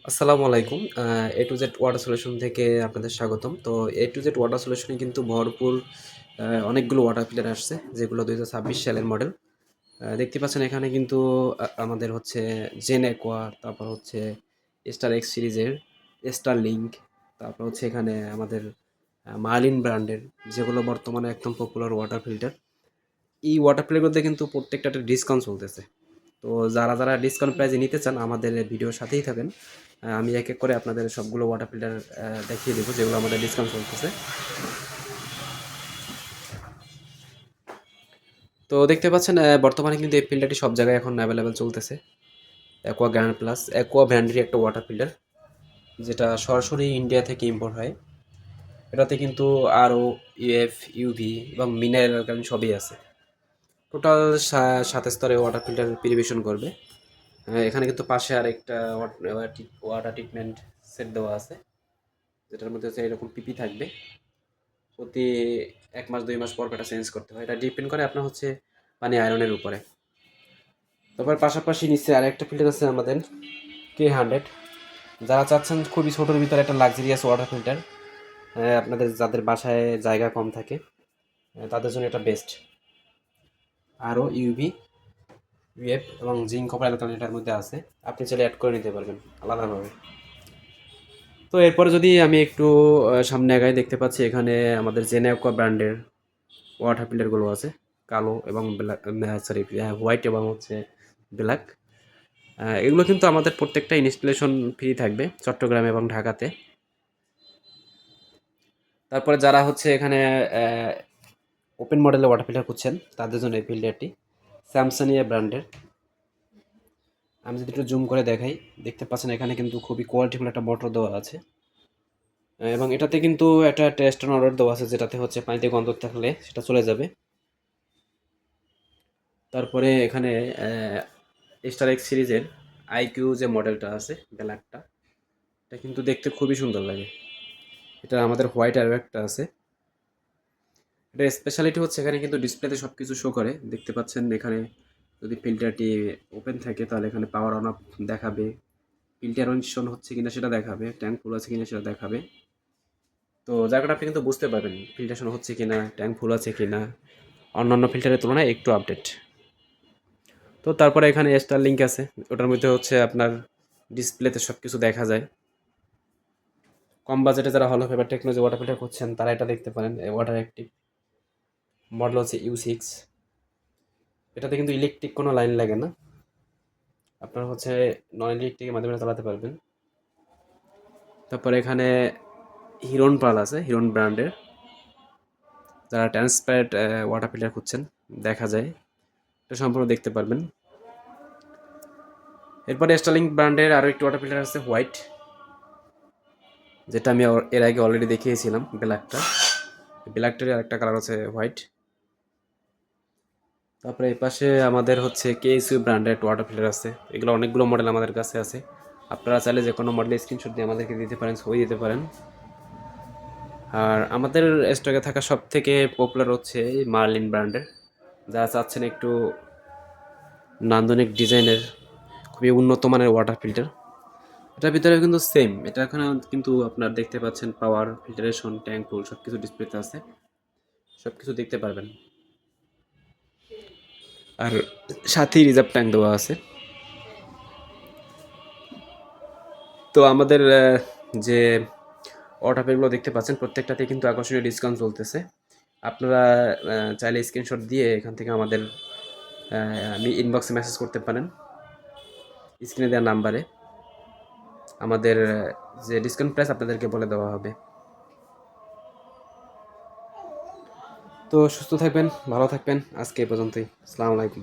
আসসালামু আলাইকুম। এ to Z water solution থেকে আপনাদের স্বাগতম। তো এ টু জেড ওয়াটার সলিউশনে কিন্তু ভরপুর অনেকগুলো ওয়াটার ফিল্টার আসছে, যেগুলো ২০২৬ সালের মডেল। দেখতে পাচ্ছেন এখানে কিন্তু আমাদের হচ্ছে জেন অ্যাকোয়া, তারপর হচ্ছে স্টার এক্স সিরিজের, স্টার লিংক, তারপর হচ্ছে এখানে আমাদের মার্লিন ব্র্যান্ডের, যেগুলো বর্তমানে একদম পপুলার ওয়াটার ফিল্টার। এই ওয়াটার ফিল্টারগুলোতে কিন্তু প্রত্যেকটাতে ডিসকাউন্ট চলতেছে। তো যারা ডিসকাউন্ট প্রাইজে নিতে চান আমাদের ভিডিওর সাথেই থাকেন। আমি এক এক করে আপনাদের সবগুলো ওয়াটার ফিল্টার দেখিয়ে দেবো, যেগুলো আমাদের ডিসকাউন্ট চলতেছে। তো দেখতে পাচ্ছেন বর্তমানে কিন্তু এই ফিল্টারটি সব জায়গায় এখন অ্যাভেলেবেল চলতেছে। অ্যাকোয়া গ্র্যান্ড প্লাস, অ্যাকোয়া ব্র্যান্ডেরই একটা ওয়াটার ফিল্টার, যেটা সরাসরি ইন্ডিয়া থেকে ইম্পোর্ট হয়। এটাতে কিন্তু আরও ইউএফ, ইউভি এবং মিনারেল অ্যালকালিন সবই আছে। টোটাল 7 স্তরে ওয়াটার ফিল্টার পরিবেশন করবে। এখানে কিন্তু পাশে আরেকটা ওয়াটার ট্রিটমেন্ট সেট দেওয়া আছে, যেটার মধ্যে হচ্ছে এরকম পিপি থাকবে। প্রতি ১ মাস ২ মাস পর এটা চেঞ্জ করতে হয়। এটা ডিপেন্ড করে আপনার হচ্ছে পানি আয়রনের উপরে। তারপর পাশাপাশি নিচে আরেকটা ফিল্টার আছে আমাদের K100। যারা চাচ্ছেন খুবই ছোটোর ভিতরে একটা লাক্সারিয়াস ওয়াটার ফিল্টার, আপনাদের যাদের বাসায় জায়গা কম থাকে, তাদের জন্য এটা বেস্ট। আরও ইউভি, ইউএফ এবং জিঙ্ক কপার অ্যালকালাইন এটার মধ্যে আছে। আপনি চাইলে অ্যাড করে নিতে পারবেন আলাদাভাবে। তো এরপরে যদি আমি একটু সামনে আগাই, দেখতে পাচ্ছি এখানে আমাদের জেনেকোয়া ব্র্যান্ডের ওয়াটার ফিল্টারগুলো আছে, কালো এবং ব্ল্যাক, সরি হোয়াইট এবং হচ্ছে ব্ল্যাক। এগুলো কিন্তু আমাদের প্রত্যেকটা ইনস্টলেশন ফ্রি থাকবে চট্টগ্রাম এবং ঢাকাতে। তারপরে যারা হচ্ছে এখানে ওপেন মডেলের ওয়াটার ফিল্টার খুঁজছেন, তাদের জন্য এই ফিল্টারটি স্যামসানিয়া ব্র্যান্ডের। আমি যদি একটু জুম করে দেখাই, দেখতে পাচ্ছেন এখানে কিন্তু খুবই কোয়ালিটিফুল একটা মোটর দেওয়া আছে। এবং এটাতে কিন্তু একটা টেস্ট অর্ডার দেওয়া আছে, যেটাতে হচ্ছে পানিতে গন্ধ থাকলে সেটা চলে যাবে। তারপরে এখানে স্টার এক্স সিরিজের আইকিউ যে মডেলটা আছে ব্ল্যাকটা, এটা কিন্তু দেখতে খুবই সুন্দর লাগে। এটা আমাদের হোয়াইট আরও একটা আছে। এটা স্পেশালিটি হচ্ছে এখানে কিন্তু ডিসপ্লেতে সব কিছু শো করে। দেখতে পাচ্ছেন এখানে যদি ফিল্টারটি ওপেন থাকে তাহলে এখানে পাওয়ার অন অফ দেখাবে, ফিল্টার অন হচ্ছে কিনা সেটা দেখাবে, ট্যাঙ্ক ফুল আছে কিনা সেটা দেখাবে। তো জায়গাটা আপনি কিন্তু বুঝতে পারবেন ফিল্টারেশন হচ্ছে কিনা, ট্যাঙ্ক ফুল আছে কিনা, অন্যান্য ফিল্টারের তুলনায় একটু আপডেট। তো তারপরে এখানে স্টার লিঙ্ক আছে, ওটার মধ্যে হচ্ছে আপনার ডিসপ্লেতে সব কিছু দেখা যায়। কম বাজেটে যারা হলো ফেভার টেকনোলজি ওয়াটার ফিল্টার করছেন তারা এটা দেখতে পারেন। ওয়াটার অ্যাক্টিভ মডেল হচ্ছে U6। এটাতে কিন্তু ইলেকট্রিক কোনো লাইন লাগে না, আপনার হচ্ছে নন ইলেকট্রিকের মাধ্যমে চালাতে পারবেন। তারপরে এখানে হিরন পাল আছে, হিরন ব্র্যান্ডের। যারা ট্রান্সপারেন্ট ওয়াটার ফিল্টার খুঁজছেন, দেখা যায়, এটা সম্পূর্ণ দেখতে পারবেন। এরপরে স্টারলিংক ব্র্যান্ডের আরও একটি ওয়াটার ফিল্টার আছে হোয়াইট, যেটা আমি এর আগে অলরেডি দেখিয়েছিলাম ব্ল্যাকটা। ব্ল্যাকটারই আরেকটা কালার আছে হোয়াইট। তারপরে এই পাশে আমাদের হচ্ছে KSU ব্র্যান্ডের ওয়াটার ফিল্টার আছে। এগুলো অনেকগুলো মডেল আমাদের কাছে আছে। আপনারা চাইলে যে কোনো মডেলের স্ক্রিনশট দিয়ে আমাদেরকে দিতে পারেন, ছবি দিতে পারেন। আর আমাদের স্টকে থাকা সব থেকে পপুলার হচ্ছে এই মার্লিন ব্র্যান্ডের। যারা চাচ্ছেন একটু নান্দনিক ডিজাইনের খুবই উন্নত মানের ওয়াটার ফিল্টার, এটার ভিতরে কিন্তু সেম। এটা এখানে কিন্তু আপনার দেখতে পাচ্ছেন পাওয়ার, ফিল্টারেশন, ট্যাঙ্ক ফুল সব কিছু ডিসপ্লেতে আছে, সব কিছু দেখতে পারবেন। আর সাথেই রিজার্ভ ট্যাঙ্ক দেওয়া আছে। তো আমাদের যে ওয়াটার ফিল্টারগুলো দেখতে পাচ্ছেন প্রত্যেকটাতে কিন্তু আকর্ষণীয় ডিসকাউন্ট চলতেছে। আপনারা চাইলে স্ক্রিনশট দিয়ে এখান থেকে আমাদের ইনবক্সে মেসেজ করতে পারেন স্ক্রিনে দেওয়া নাম্বারে। আমাদের যে ডিসকাউন্ট প্রাইস আপনাদেরকে বলে দেওয়া হবে। তো সুস্থ থাকবেন, ভালো থাকবেন। আজকে এই পর্যন্তই। আসসালামু আলাইকুম।